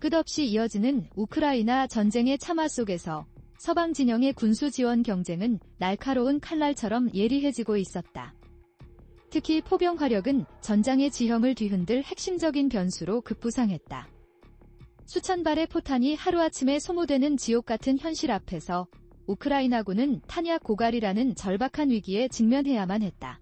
끝없이 이어지는 우크라이나 전쟁의 참화 속에서 서방 진영의 군수 지원 경쟁은 날카로운 칼날처럼 예리해지고 있었다. 특히 포병 화력은 전장의 지형을 뒤흔들 핵심적인 변수로 급부상했다. 수천 발의 포탄이 하루아침에 소모되는 지옥 같은 현실 앞에서 우크라이나군은 탄약 고갈이라는 절박한 위기에 직면해야만 했다.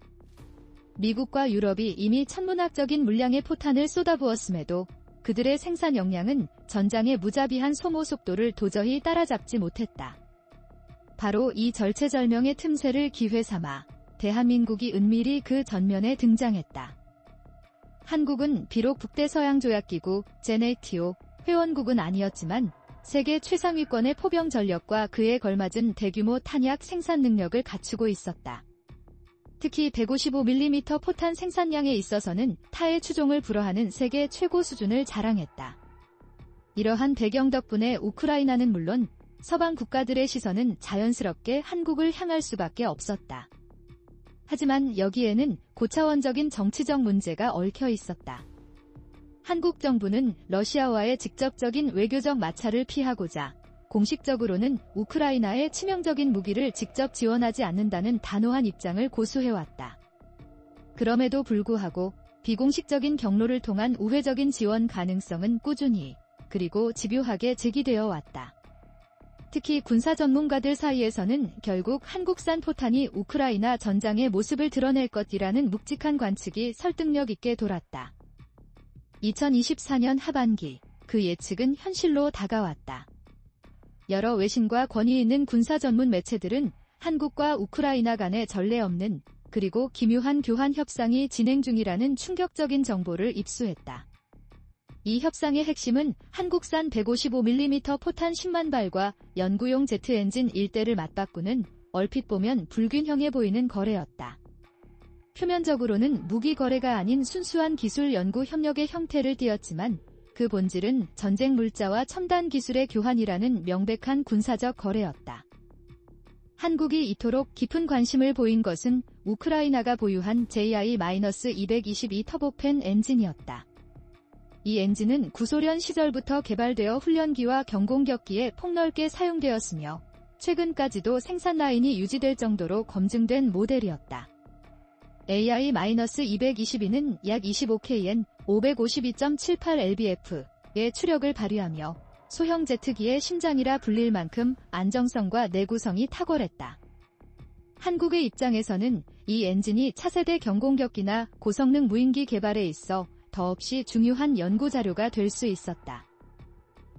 미국과 유럽이 이미 천문학적인 물량의 포탄을 쏟아부었음에도 그들의 생산 역량은 전장의 무자비한 소모 속도를 도저히 따라잡지 못했다. 바로 이 절체절명의 틈새를 기회 삼아 대한민국이 은밀히 그 전면에 등장했다. 한국은 비록 북대서양조약기구 (NATO) 회원국은 아니었지만 세계 최상위권의 포병 전력과 그에 걸맞은 대규모 탄약 생산 능력을 갖추고 있었다. 특히 155mm 포탄 생산량에 있어서는 타의 추종을 불허하는 세계 최고 수준을 자랑했다. 이러한 배경 덕분에 우크라이나는 물론 서방 국가들의 시선은 자연스럽게 한국을 향할 수밖에 없었다. 하지만 여기에는 고차원적인 정치적 문제가 얽혀 있었다. 한국 정부는 러시아와의 직접적인 외교적 마찰을 피하고자 공식적으로는 우크라이나에 치명적인 무기를 직접 지원하지 않는다는 단호한 입장을 고수해왔다. 그럼에도 불구하고 비공식적인 경로를 통한 우회적인 지원 가능성은 꾸준히 그리고 집요하게 제기되어 왔다. 특히 군사 전문가들 사이에서는 결국 한국산 포탄이 우크라이나 전장의 모습을 드러낼 것이라는 묵직한 관측이 설득력 있게 돌았다. 2024년 하반기 그 예측은 현실로 다가왔다. 여러 외신과 권위 있는 군사 전문 매체들은 한국과 우크라이나 간의 전례 없는 그리고 기묘한 교환 협상이 진행 중이라는 충격적인 정보를 입수했다. 이 협상의 핵심은 한국산 155mm 포탄 10만 발과 연구용 제트 엔진 1대를 맞바꾸는 얼핏 보면 불균형해 보이는 거래였다. 표면적으로는 무기 거래가 아닌 순수한 기술 연구 협력의 형태를 띠었지만 그 본질은 전쟁 물자와 첨단 기술의 교환이라는 명백한 군사적 거래였다. 한국이 이토록 깊은 관심을 보인 것은 우크라이나가 보유한 JI-222 터보팬 엔진이었다. 이 엔진은 구소련 시절부터 개발되어 훈련기와 경공격기에 폭넓게 사용되었으며 최근까지도 생산 라인이 유지될 정도로 검증된 모델이었다. AI-222는 약 25kN 552.78lbf의 추력을 발휘하며 소형 제트기의 심장이라 불릴 만큼 안정성과 내구성이 탁월했다. 한국의 입장에서는 이 엔진이 차세대 경공격기나 고성능 무인기 개발에 있어 더없이 중요한 연구자료가 될 수 있었다.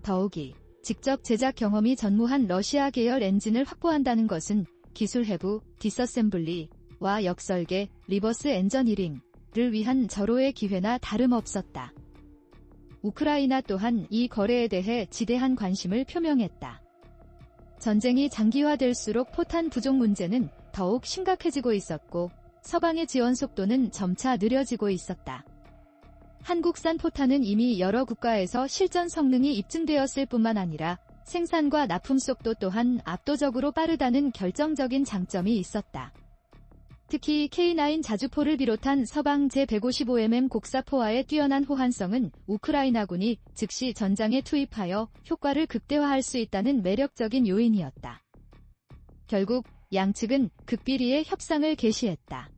더욱이 직접 제작 경험이 전무한 러시아 계열 엔진을 확보한다는 것은 기술 해부, 디서셈블리와 역설계, 리버스 엔저니링을 위한 절호의 기회나 다름없었다. 우크라이나 또한 이 거래에 대해 지대한 관심을 표명했다. 전쟁이 장기화될수록 포탄 부족 문제는 더욱 심각해지고 있었고 서방의 지원 속도는 점차 느려지고 있었다. 한국산 포탄은 이미 여러 국가에서 실전 성능이 입증되었을 뿐만 아니라 생산과 납품 속도 또한 압도적으로 빠르다는 결정적인 장점이 있었다. 특히 K9 자주포를 비롯한 서방 제155mm 곡사포와의 뛰어난 호환성은 우크라이나군이 즉시 전장에 투입하여 효과를 극대화할 수 있다는 매력적인 요인이었다. 결국 양측은 극비리의 협상을 개시했다.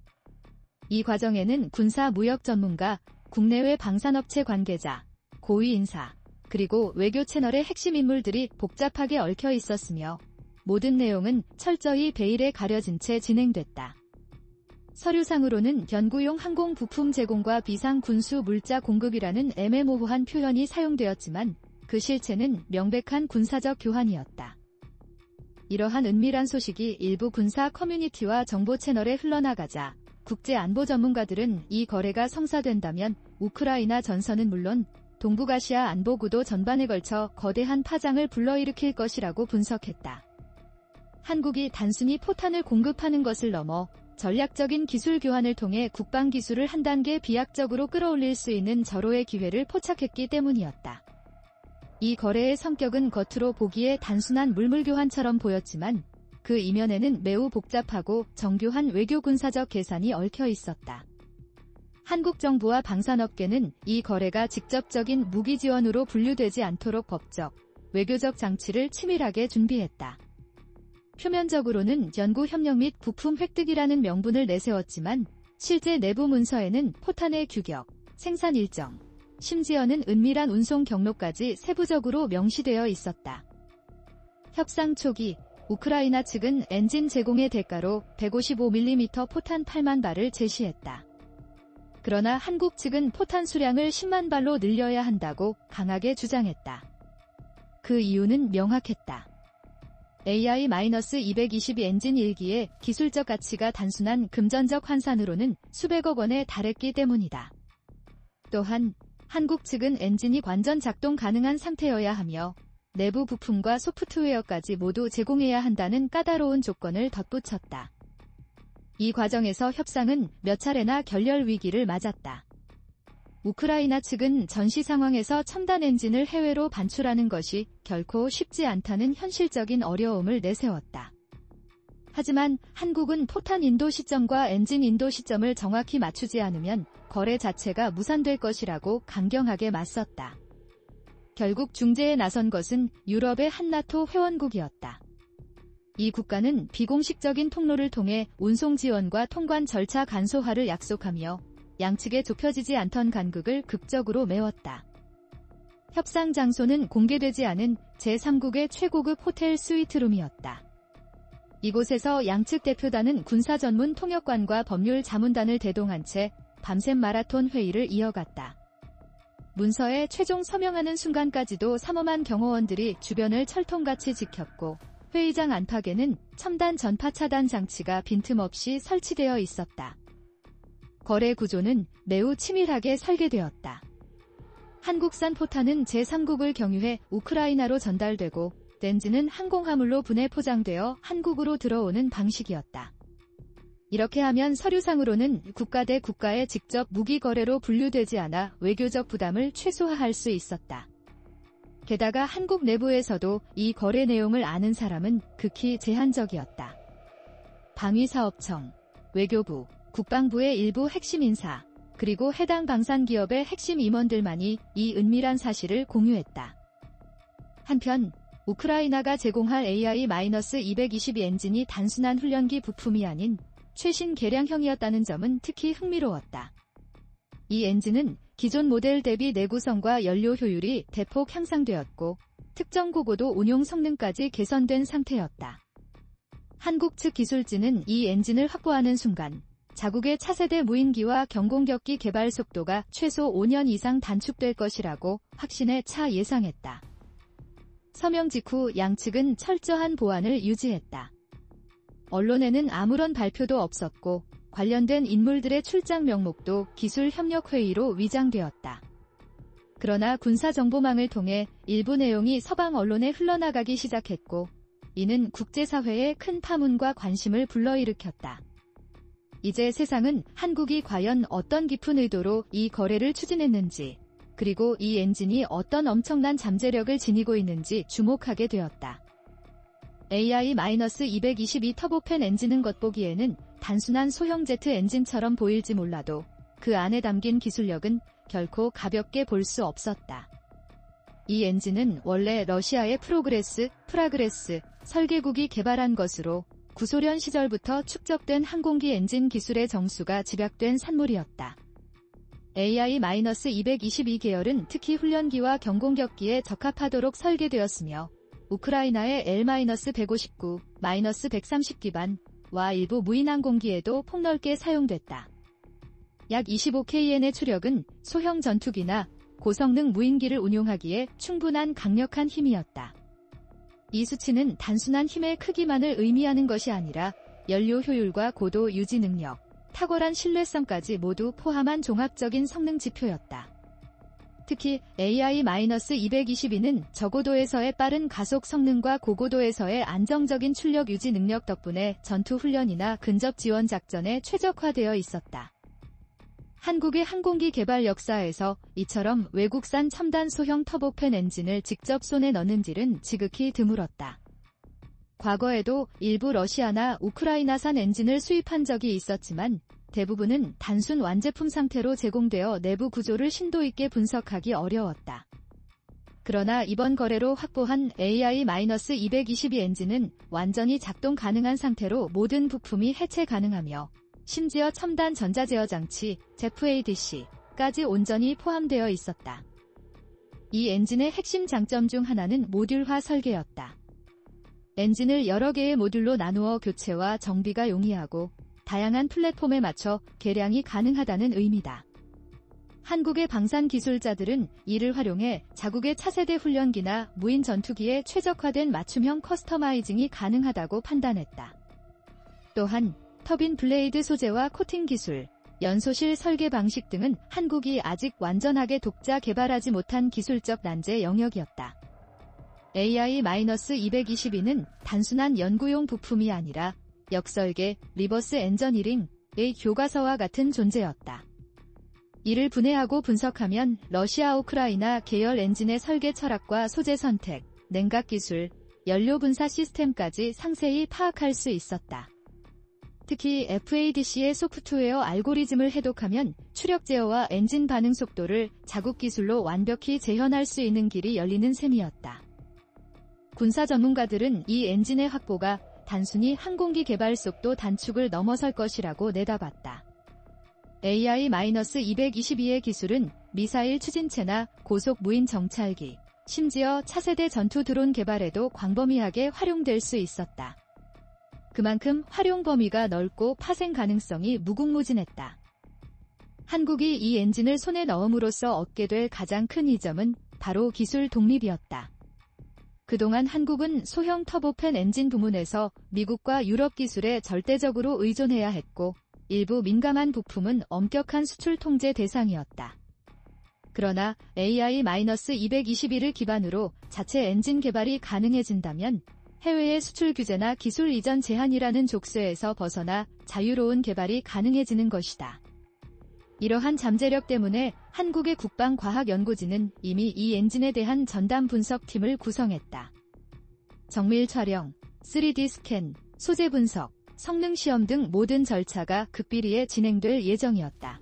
이 과정에는 군사 무역 전문가, 국내외 방산업체 관계자, 고위 인사, 그리고 외교 채널의 핵심 인물들이 복잡하게 얽혀 있었으며 모든 내용은 철저히 베일에 가려진 채 진행됐다. 서류상으로는 연구용 항공 부품 제공과 비상 군수 물자 공급이라는 애매모호한 표현이 사용되었지만 그 실체는 명백한 군사적 교환이었다. 이러한 은밀한 소식이 일부 군사 커뮤니티와 정보 채널에 흘러나가자 국제안보 전문가들은 이 거래가 성사된다면 우크라이나 전선은 물론 동북아시아 안보구도 전반에 걸쳐 거대한 파장을 불러일으킬 것이라고 분석했다. 한국이 단순히 포탄을 공급하는 것을 넘어 전략적인 기술 교환을 통해 국방 기술을 한 단계 비약적으로 끌어올릴 수 있는 절호의 기회를 포착했기 때문이었다. 이 거래의 성격은 겉으로 보기에 단순한 물물 교환처럼 보였지만 그 이면에는 매우 복잡하고 정교한 외교 군사적 계산이 얽혀 있었다. 한국 정부와 방산업계는 이 거래가 직접적인 무기 지원으로 분류되지 않도록 법적, 외교적 장치를 치밀하게 준비했다. 표면적으로는 연구협력 및 부품 획득이라는 명분을 내세웠지만 실제 내부 문서에는 포탄의 규격, 생산 일정, 심지어는 은밀한 운송 경로까지 세부적으로 명시되어 있었다. 협상 초기 우크라이나 측은 엔진 제공의 대가로 155mm 포탄 8만 발을 제시했다. 그러나 한국 측은 포탄 수량을 10만 발로 늘려야 한다고 강하게 주장했다. 그 이유는 명확했다. AI-222 엔진 1기의 기술적 가치가 단순한 금전적 환산으로는 수백억 원에 달했기 때문이다. 또한 한국 측은 엔진이 완전 작동 가능한 상태여야 하며 내부 부품과 소프트웨어까지 모두 제공해야 한다는 까다로운 조건을 덧붙였다. 이 과정에서 협상은 몇 차례나 결렬 위기를 맞았다. 우크라이나 측은 전시 상황에서 첨단 엔진을 해외로 반출하는 것이 결코 쉽지 않다는 현실적인 어려움을 내세웠다. 하지만 한국은 포탄 인도 시점과 엔진 인도 시점을 정확히 맞추지 않으면 거래 자체가 무산될 것이라고 강경하게 맞섰다. 결국 중재에 나선 것은 유럽의 한 나토 회원국이었다. 이 국가는 비공식적인 통로를 통해 운송 지원과 통관 절차 간소화를 약속하며 양측에 좁혀지지 않던 간극을 극적으로 메웠다. 협상 장소는 공개되지 않은 제3국의 최고급 호텔 스위트룸이었다. 이곳에서 양측 대표단은 군사 전문 통역관과 법률 자문단을 대동한 채 밤샘 마라톤 회의를 이어갔다. 문서에 최종 서명하는 순간까지도 삼엄한 경호원들이 주변을 철통같이 지켰고 회의장 안팎에는 첨단 전파 차단 장치가 빈틈없이 설치되어 있었다. 거래 구조는 매우 치밀하게 설계되었다. 한국산 포탄은 제3국을 경유해 우크라이나로 전달되고 엔진은 항공화물로 분해 포장되어 한국으로 들어오는 방식이었다. 이렇게 하면 서류상으로는 국가 대 국가의 직접 무기 거래로 분류되지 않아 외교적 부담을 최소화할 수 있었다. 게다가 한국 내부에서도 이 거래 내용을 아는 사람은 극히 제한적이었다. 방위사업청, 외교부, 국방부의 일부 핵심 인사, 그리고 해당 방산기업의 핵심 임원들만이 이 은밀한 사실을 공유했다. 한편 우크라이나가 제공할 AI-222 엔진이 단순한 훈련기 부품이 아닌 최신 개량형이었다는 점은 특히 흥미로웠다. 이 엔진은 기존 모델 대비 내구성과 연료 효율이 대폭 향상되었고 특정 고고도 운용 성능까지 개선된 상태였다. 한국 측 기술진은 이 엔진을 확보하는 순간 자국의 차세대 무인기와 경공격기 개발 속도가 최소 5년 이상 단축될 것이라고 확신에 차 예상했다. 서명 직후 양측은 철저한 보안을 유지했다. 언론에는 아무런 발표도 없었고 관련된 인물들의 출장 명목도 기술협력회의로 위장되었다. 그러나 군사정보망을 통해 일부 내용이 서방 언론에 흘러나가기 시작했고 이는 국제사회에 큰 파문과 관심을 불러일으켰다. 이제 세상은 한국이 과연 어떤 깊은 의도로 이 거래를 추진했는지 그리고 이 엔진이 어떤 엄청난 잠재력을 지니고 있는지 주목하게 되었다. AI-222 터보팬 엔진은 겉보기에는 단순한 소형 제트 엔진처럼 보일지 몰라도 그 안에 담긴 기술력은 결코 가볍게 볼 수 없었다. 이 엔진은 원래 러시아의 프라그레스 설계국이 개발한 것으로 구소련 시절부터 축적된 항공기 엔진 기술의 정수가 집약된 산물이었다. AI-222 계열은 특히 훈련기와 경공격기에 적합하도록 설계되었으며 우크라이나의 L-159, -130기반과 일부 무인항공기에도 폭넓게 사용됐다. 약 25kN의 추력은 소형 전투기나 고성능 무인기를 운용하기에 충분한 강력한 힘이었다. 이 수치는 단순한 힘의 크기만을 의미하는 것이 아니라 연료 효율과 고도 유지 능력, 탁월한 신뢰성까지 모두 포함한 종합적인 성능 지표였다. 특히 AI-222는 저고도에서의 빠른 가속 성능과 고고도에서의 안정적인 출력 유지 능력 덕분에 전투 훈련이나 근접 지원 작전에 최적화되어 있었다. 한국의 항공기 개발 역사에서 이처럼 외국산 첨단 소형 터보팬 엔진을 직접 손에 넣는 일은 지극히 드물었다. 과거에도 일부 러시아나 우크라이나산 엔진을 수입한 적이 있었지만 대부분은 단순 완제품 상태로 제공되어 내부 구조를 심도 있게 분석하기 어려웠다. 그러나 이번 거래로 확보한 AI-222 엔진은 완전히 작동 가능한 상태로 모든 부품이 해체 가능하며 심지어 첨단 전자제어 장치 FADC까지 온전히 포함되어 있었다. 이 엔진의 핵심 장점 중 하나는 모듈화 설계였다. 엔진을 여러 개의 모듈로 나누어 교체와 정비가 용이하고 다양한 플랫폼에 맞춰 개량이 가능하다는 의미다. 한국의 방산 기술자들은 이를 활용해 자국의 차세대 훈련기나 무인 전투기에 최적화된 맞춤형 커스터마이징이 가능하다고 판단했다. 또한 터빈 블레이드 소재와 코팅 기술, 연소실 설계 방식 등은 한국이 아직 완전하게 독자 개발하지 못한 기술적 난제 영역이었다. AI-222는 단순한 연구용 부품이 아니라 역설계, 리버스 엔저니링의 교과서와 같은 존재였다. 이를 분해하고 분석하면 러시아 우크라이나 계열 엔진의 설계 철학과 소재 선택, 냉각 기술, 연료 분사 시스템까지 상세히 파악할 수 있었다. 특히 FADC의 소프트웨어 알고리즘을 해독하면 추력 제어와 엔진 반응 속도를 자국 기술로 완벽히 재현할 수 있는 길이 열리는 셈이었다. 군사 전문가들은 이 엔진의 확보가 단순히 항공기 개발 속도 단축을 넘어설 것이라고 내다봤다. AI-222의 기술은 미사일 추진체나 고속 무인 정찰기, 심지어 차세대 전투 드론 개발에도 광범위하게 활용될 수 있었다. 그만큼 활용 범위가 넓고 파생 가능성이 무궁무진했다. 한국이 이 엔진을 손에 넣음으로써 얻게 될 가장 큰 이점은 바로 기술 독립이었다. 그동안 한국은 소형 터보팬 엔진 부문에서 미국과 유럽 기술에 절대적으로 의존해야 했고 일부 민감한 부품은 엄격한 수출 통제 대상이었다. 그러나 AI-222를 기반으로 자체 엔진 개발이 가능해진다면 해외의 수출 규제나 기술 이전 제한이라는 족쇄에서 벗어나 자유로운 개발이 가능해지는 것이다. 이러한 잠재력 때문에 한국의 국방과학연구진은 이미 이 엔진에 대한 전담 분석팀을 구성했다. 정밀 촬영, 3D 스캔, 소재 분석, 성능 시험 등 모든 절차가 극비리에 진행될 예정이었다.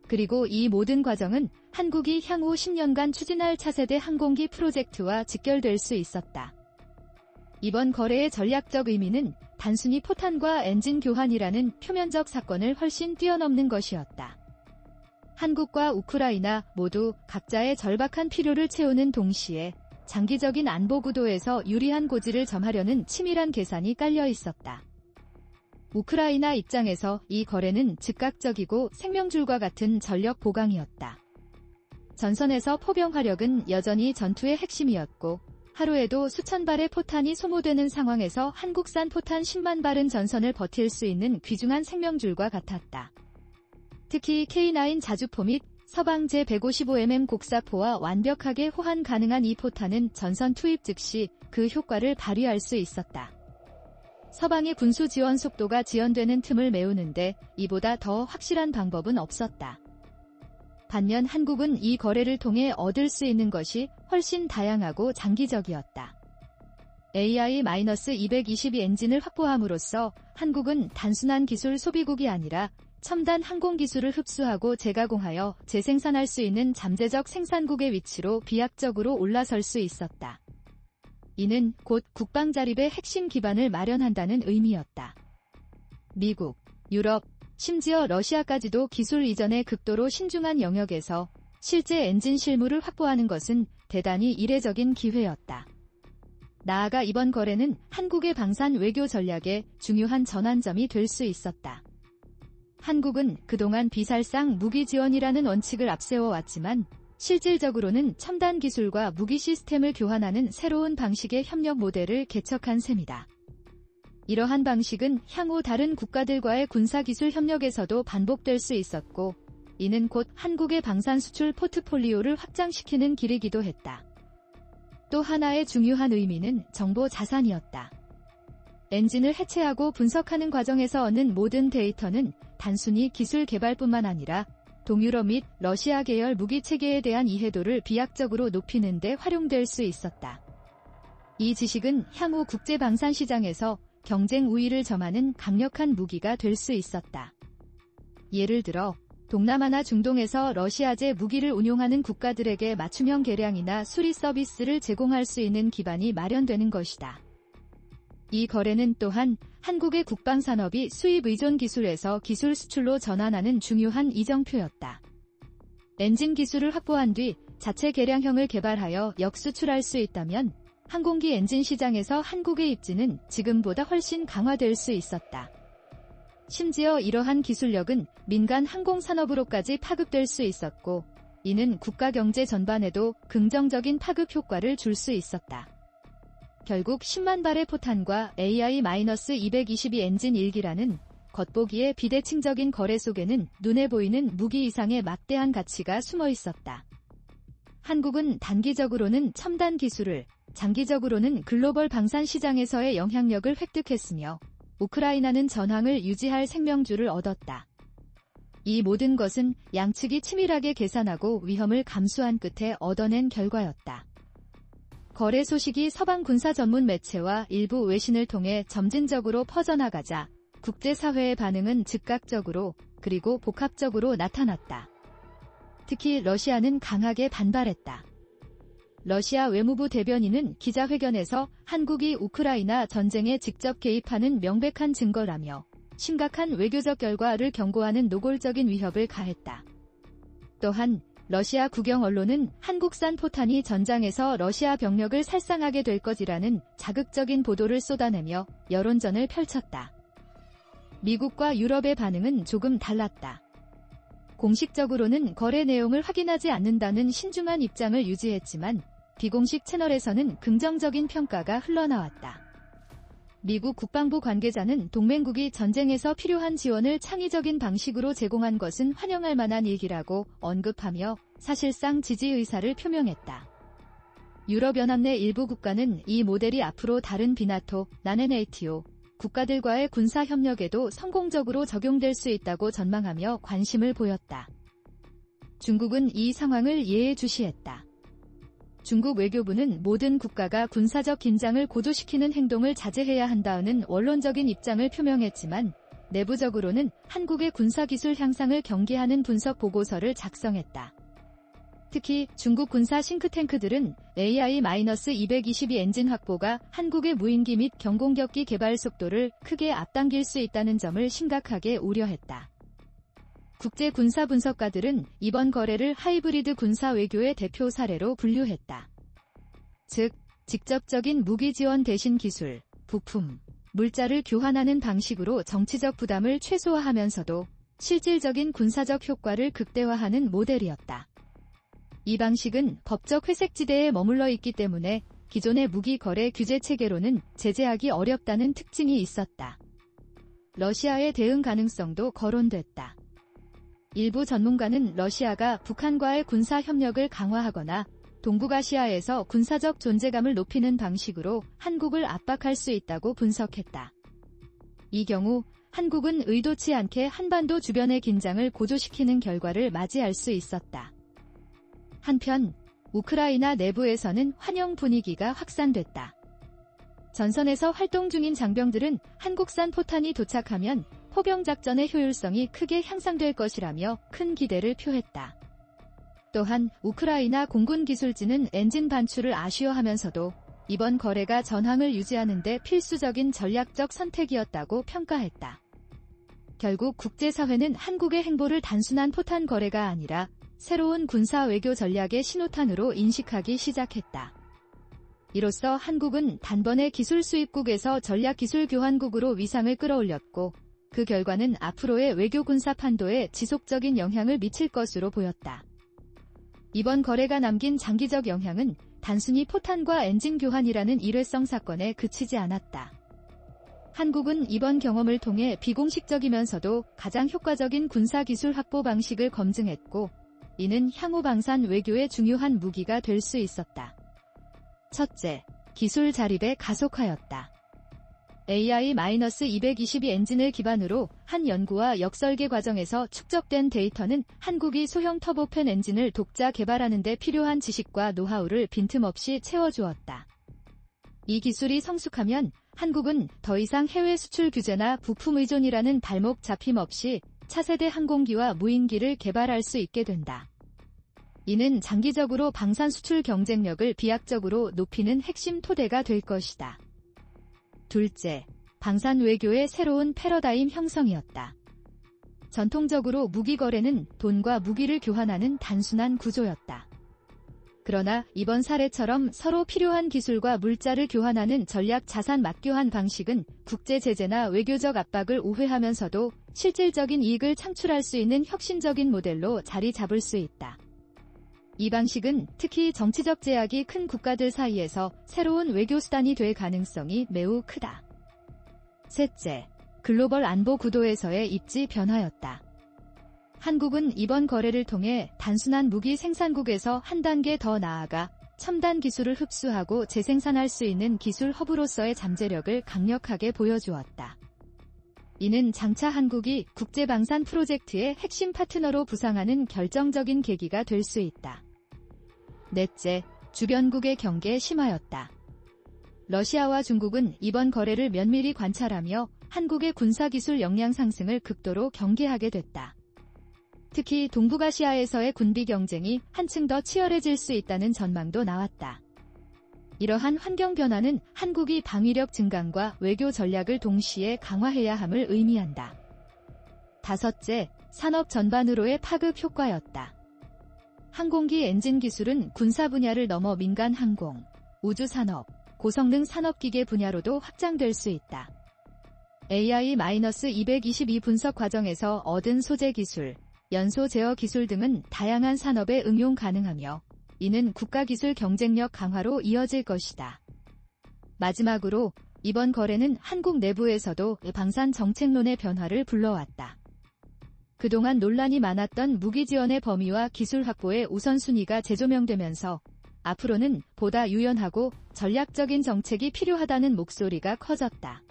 그리고 이 모든 과정은 한국이 향후 10년간 추진할 차세대 항공기 프로젝트와 직결될 수 있었다. 이번 거래의 전략적 의미는 단순히 포탄과 엔진 교환이라는 표면적 사건을 훨씬 뛰어넘는 것이었다. 한국과 우크라이나 모두 각자의 절박한 필요를 채우는 동시에 장기적인 안보 구도에서 유리한 고지를 점하려는 치밀한 계산이 깔려 있었다. 우크라이나 입장에서 이 거래는 즉각적이고 생명줄과 같은 전력 보강이었다. 전선에서 포병 화력은 여전히 전투의 핵심이었고 하루에도 수천 발의 포탄이 소모되는 상황에서 한국산 포탄 10만 발은 전선을 버틸 수 있는 귀중한 생명줄과 같았다. 특히 K9 자주포 및 서방 제155mm 곡사포와 완벽하게 호환 가능한 이 포탄은 전선 투입 즉시 그 효과를 발휘할 수 있었다. 서방의 군수 지원 속도가 지연되는 틈을 메우는데 이보다 더 확실한 방법은 없었다. 반면 한국은 이 거래를 통해 얻을 수 있는 것이 훨씬 다양하고 장기적이었다. AI-222 엔진을 확보함으로써 한국은 단순한 기술 소비국이 아니라 첨단 항공 기술을 흡수하고 재가공하여 재생산할 수 있는 잠재적 생산국의 위치로 비약적으로 올라설 수 있었다. 이는 곧 국방 자립의 핵심 기반을 마련한다는 의미였다. 미국, 유럽, 심지어 러시아까지도 기술 이전에 극도로 신중한 영역에서 실제 엔진 실무를 확보하는 것은 대단히 이례적인 기회였다. 나아가 이번 거래는 한국의 방산 외교 전략의 중요한 전환점이 될 수 있었다. 한국은 그동안 비살상 무기 지원이라는 원칙을 앞세워왔지만 실질적으로는 첨단 기술과 무기 시스템을 교환하는 새로운 방식의 협력 모델을 개척한 셈이다. 이러한 방식은 향후 다른 국가들과의 군사기술 협력에서도 반복될 수 있었고 이는 곧 한국의 방산 수출 포트폴리오를 확장시키는 길이기도 했다. 또 하나의 중요한 의미는 정보 자산이었다. 엔진을 해체하고 분석하는 과정에서 얻는 모든 데이터는 단순히 기술 개발뿐만 아니라 동유럽 및 러시아 계열 무기 체계에 대한 이해도를 비약적으로 높이는 데 활용될 수 있었다. 이 지식은 향후 국제 방산 시장에서 경쟁 우위를 점하는 강력한 무기가 될 수 있었다. 예를 들어 동남아나 중동에서 러시아제 무기를 운용하는 국가들에게 맞춤형 개량이나 수리 서비스를 제공할 수 있는 기반이 마련되는 것이다. 이 거래는 또한 한국의 국방산업이 수입 의존 기술에서 기술 수출로 전환하는 중요한 이정표였다. 엔진 기술을 확보한 뒤 자체 개량형을 개발하여 역수출할 수 있다면 항공기 엔진 시장에서 한국의 입지는 지금보다 훨씬 강화될 수 있었다. 심지어 이러한 기술력은 민간 항공산업으로까지 파급될 수 있었고, 이는 국가 경제 전반에도 긍정적인 파급 효과를 줄 수 있었다. 결국 10만 발의 포탄과 AI-222 엔진 1기라는 겉보기에 비대칭적인 거래 속에는 눈에 보이는 무기 이상의 막대한 가치가 숨어 있었다. 한국은 단기적으로는 첨단 기술을, 장기적으로는 글로벌 방산 시장에서의 영향력을 획득했으며 우크라이나는 전황을 유지할 생명줄을 얻었다. 이 모든 것은 양측이 치밀하게 계산하고 위험을 감수한 끝에 얻어낸 결과였다. 거래 소식이 서방 군사 전문 매체와 일부 외신을 통해 점진적으로 퍼져나가자 국제사회의 반응은 즉각적으로 그리고 복합적으로 나타났다. 특히 러시아는 강하게 반발했다. 러시아 외무부 대변인은 기자회견에서 한국이 우크라이나 전쟁에 직접 개입하는 명백한 증거라며 심각한 외교적 결과를 경고하는 노골적인 위협을 가했다. 또한 러시아 국영 언론은 한국산 포탄이 전장에서 러시아 병력을 살상하게 될 것이라는 자극적인 보도를 쏟아내며 여론전을 펼쳤다. 미국과 유럽의 반응은 조금 달랐다. 공식적으로는 거래 내용을 확인하지 않는다는 신중한 입장을 유지했지만 비공식 채널에서는 긍정적인 평가가 흘러나왔다. 미국 국방부 관계자는 동맹국이 전쟁에서 필요한 지원을 창의적인 방식으로 제공한 것은 환영할 만한 일이라고 언급하며 사실상 지지 의사를 표명했다. 유럽연합 내 일부 국가는 이 모델이 앞으로 다른 비나토, 나네네이티오 국가들과의 군사협력에도 성공적으로 적용될 수 있다고 전망하며 관심을 보였다. 중국은 이 상황을 예의주시했다. 중국 외교부는 모든 국가가 군사적 긴장을 고조시키는 행동을 자제해야 한다는 원론적인 입장을 표명했지만 내부적으로는 한국의 군사기술 향상을 경계하는 분석 보고서를 작성했다. 특히 중국 군사 싱크탱크들은 AI-222 엔진 확보가 한국의 무인기 및 경공격기 개발 속도를 크게 앞당길 수 있다는 점을 심각하게 우려했다. 국제 군사 분석가들은 이번 거래를 하이브리드 군사 외교의 대표 사례로 분류했다. 즉, 직접적인 무기 지원 대신 기술, 부품, 물자를 교환하는 방식으로 정치적 부담을 최소화하면서도 실질적인 군사적 효과를 극대화하는 모델이었다. 이 방식은 법적 회색지대에 머물러 있기 때문에 기존의 무기 거래 규제 체계로는 제재하기 어렵다는 특징이 있었다. 러시아의 대응 가능성도 거론됐다. 일부 전문가는 러시아가 북한과의 군사 협력을 강화하거나 동북아시아에서 군사적 존재감을 높이는 방식으로 한국을 압박할 수 있다고 분석했다. 이 경우 한국은 의도치 않게 한반도 주변의 긴장을 고조시키는 결과를 맞이할 수 있었다. 한편 우크라이나 내부에서는 환영 분위기가 확산됐다. 전선에서 활동 중인 장병들은 한국산 포탄이 도착하면 포병작전의 효율성이 크게 향상될 것이라며 큰 기대를 표했다. 또한 우크라이나 공군 기술진은 엔진 반출을 아쉬워하면서도 이번 거래가 전황을 유지하는 데 필수적인 전략적 선택이었다고 평가했다. 결국 국제사회는 한국의 행보를 단순한 포탄 거래가 아니라 새로운 군사 외교 전략의 신호탄으로 인식하기 시작했다. 이로써 한국은 단번에 기술 수입국에서 전략기술 교환국으로 위상을 끌어올렸고 그 결과는 앞으로의 외교 군사 판도에 지속적인 영향을 미칠 것으로 보였다. 이번 거래가 남긴 장기적 영향은 단순히 포탄과 엔진 교환이라는 일회성 사건에 그치지 않았다. 한국은 이번 경험을 통해 비공식적이면서도 가장 효과적인 군사기술 확보 방식을 검증했고 이는 향후 방산 외교의 중요한 무기가 될 수 있었다. 첫째, 기술 자립에 가속하였다. AI-222 엔진을 기반으로 한 연구와 역설계 과정에서 축적된 데이터는 한국이 소형 터보팬 엔진을 독자 개발하는 데 필요한 지식과 노하우를 빈틈없이 채워주었다. 이 기술이 성숙하면 한국은 더 이상 해외 수출 규제나 부품 의존이라는 발목 잡힘 없이 차세대 항공기와 무인기를 개발할 수 있게 된다. 이는 장기적으로 방산 수출 경쟁력을 비약적으로 높이는 핵심 토대가 될 것이다. 둘째, 방산 외교의 새로운 패러다임 형성이었다. 전통적으로 무기 거래는 돈과 무기를 교환하는 단순한 구조였다. 그러나 이번 사례처럼 서로 필요한 기술과 물자를 교환하는 전략 자산 맞교환 방식은 국제 제재나 외교적 압박을 우회하면서도 실질적인 이익을 창출할 수 있는 혁신적인 모델로 자리 잡을 수 있다. 이 방식은 특히 정치적 제약이 큰 국가들 사이에서 새로운 외교 수단이 될 가능성이 매우 크다. 셋째, 글로벌 안보 구도에서의 입지 변화였다. 한국은 이번 거래를 통해 단순한 무기 생산국에서 한 단계 더 나아가 첨단 기술을 흡수하고 재생산할 수 있는 기술 허브로서의 잠재력을 강력하게 보여주었다. 이는 장차 한국이 국제방산 프로젝트의 핵심 파트너로 부상하는 결정적인 계기가 될 수 있다. 넷째, 주변국의 경계 심화였다. 러시아와 중국은 이번 거래를 면밀히 관찰하며 한국의 군사기술 역량 상승을 극도로 경계하게 됐다. 특히 동북아시아에서의 군비 경쟁이 한층 더 치열해질 수 있다는 전망도 나왔다. 이러한 환경 변화는 한국이 방위력 증강과 외교 전략을 동시에 강화해야 함을 의미한다. 다섯째, 산업 전반으로의 파급 효과였다. 항공기 엔진 기술은 군사 분야를 넘어 민간 항공, 우주 산업, 고성능 산업기계 분야로도 확장될 수 있다. AI-222 분석 과정에서 얻은 소재 기술, 연소 제어 기술 등은 다양한 산업에 응용 가능하며 이는 국가기술 경쟁력 강화로 이어질 것이다. 마지막으로 이번 거래는 한국 내부에서도 방산 정책론의 변화를 불러왔다. 그동안 논란이 많았던 무기 지원의 범위와 기술 확보의 우선순위가 재조명되면서 앞으로는 보다 유연하고 전략적인 정책이 필요하다는 목소리가 커졌다.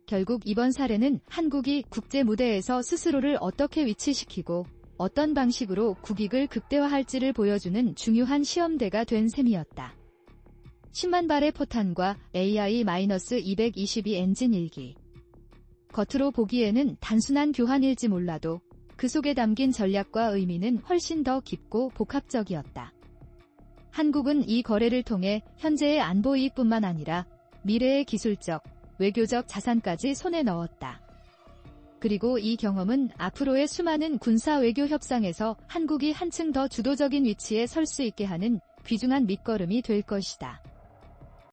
결국 이번 사례는 한국이 국제 무대에서 스스로를 어떻게 위치시키고 어떤 방식으로 국익을 극대화할지를 보여주는 중요한 시험대가 된 셈이었다. 10만 발의 포탄과 AI-222 엔진 1기. 겉으로 보기에는 단순한 교환일지 몰라도 그 속에 담긴 전략과 의미는 훨씬 더 깊고 복합적이었다. 한국은 이 거래를 통해 현재의 안보 이익뿐만 아니라 미래의 기술적, 외교적 자산까지 손에 넣었다. 그리고 이 경험은 앞으로의 수많은 군사 외교 협상에서 한국이 한층 더 주도적인 위치에 설 수 있게 하는 귀중한 밑거름이 될 것이다.